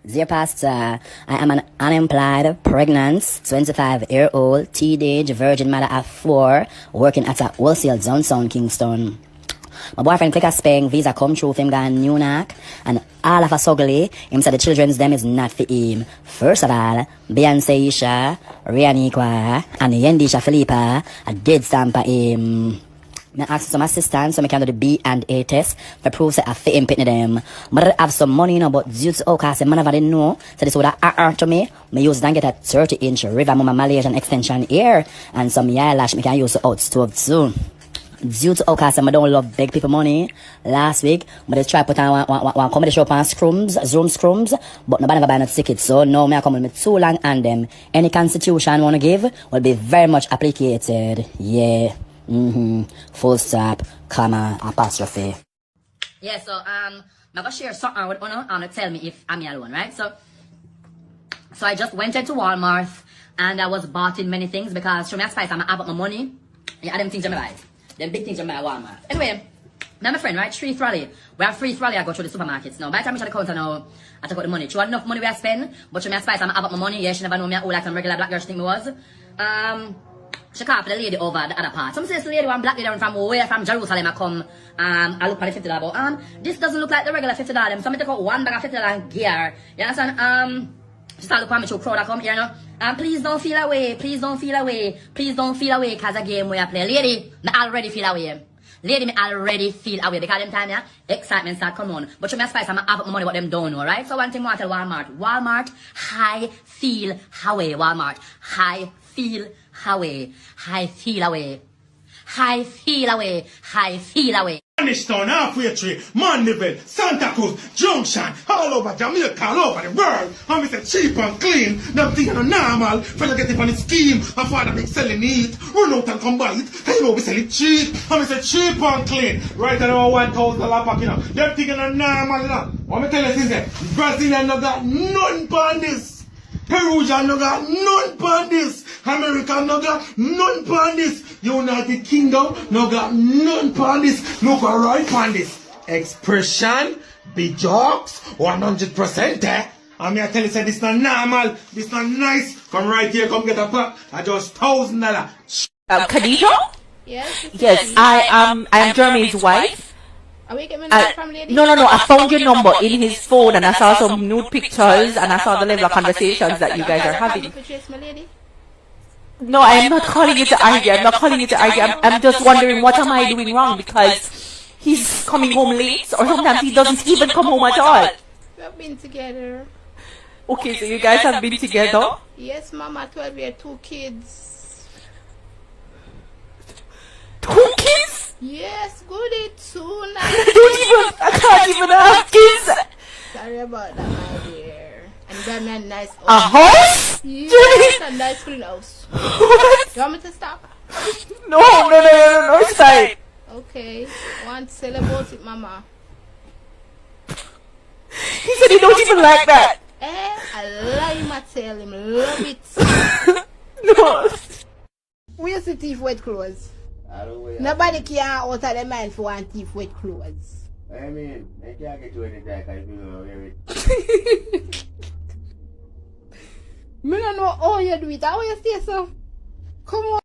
Dear Pastor, I am an unemployed, pregnant, 25-year-old, teenage virgin mother of 4, working at a wholesale downtown Kingston. My boyfriend click a Spain visa come through for him gone New York, and all of us ugly, him said the children's them is not for him. First of all, Beyonce Isha, Rianikwa, and Yendisha Philippa, a dead stamp for him. I asked some assistants so I can do the B and A test for proof that I fit in pitting them. But I have some money, but due to cause man never didn't know, so this would have to me. I use then get a 30-inch River Mama Malaysian extension here and some eyelash I can use to out stove too. Due to cause I don't love big people money. Last week, but they try put on one comedy show on Zoom scrums, but nobody never buy no tickets. So now I come with me too long and them. Any constitution want to give will be very much appreciated. Yeah. Full stop, comma, apostrophe. Yeah, so I'm gonna share something with Uno and tell me if I'm alone, right? So I just went into Walmart and I was bought in many things because show me a spice, I'm gonna have up my money. Yeah, them things in my life. Them big things in my Walmart. Anyway, now my friend, right? Free trolley. We have free trolley, I go through the supermarkets. Now, by the time I try the counter now, I take out the money. She want enough money I spend, but show me a spice, I'm gonna have up my money. Yeah, she never know me like some regular black girl she think me was. She called for the lady over the other part. Some says the lady, one black lady from way from Jerusalem, I come, I look at the $50, but, this doesn't look like the regular $50. So I take out one bag of $50 gear. You understand? She started looking at me through crowd, I come here, you know. Please don't feel away, please don't feel away, please don't feel away, cause a game where I play. Lady, me already feel away. Lady, me already feel away, because them time, yeah, excitement start come on. But you me a spice, I'm gonna have up my money, what them don't know, right? So one thing I want to tell Walmart, high feel away, Walmart, high feel away, high feel away, high feel away, high feel away. Town, Halfway Tree, Mandeville, Santa Cruz, Junction, all over Jamaica, all over the world. And we say cheap and clean, them things are normal. Fella get it on the scheme, and father big selling it, run out and come buy it, and you know we sell it cheap. And we say cheap and clean, right at our $1,000 pack, you know. Them things are normal, you know. What me tell you is Brazilian no got none on this. Peruvian no got none on this. American no got none on this. United Kingdom no got none on this. No got right on this. Expression, be jokes, 100% eh? And me I tell you say this not normal, this not nice. Come right here, come get a pack. I just $1,000. Khadija? Yes. Yes, I am Jeremy's wife. Are we getting a from lady? No. I found your number in his phone and I saw some nude pictures and I saw the level of conversations that you guys are having. No, I am not calling you to argue. I'm not calling you to argue. I'm just wondering what am I doing wrong because he's coming home late or sometimes he doesn't even come home at all. We have been together. Okay, so you guys have been together? Yes, Mama, 12 years, 2 kids. 2 kids? Yes, goody, 2 nice. I can't even have kids. Sorry about that, my dear. And you got me a nice house. A house? Yes, a nice clean house. What? You want me to stop? No, it's fine. Okay, want to celebrate it, Mama. He said he don't even like that. I lie him, I tell him, love it. No. Where's the thief wet clothes? Nobody can out of their mind for one thief wet clothes. I mean, I can't get you anything because you don't wear it. I don't know how you do it. How you stay so? Come on.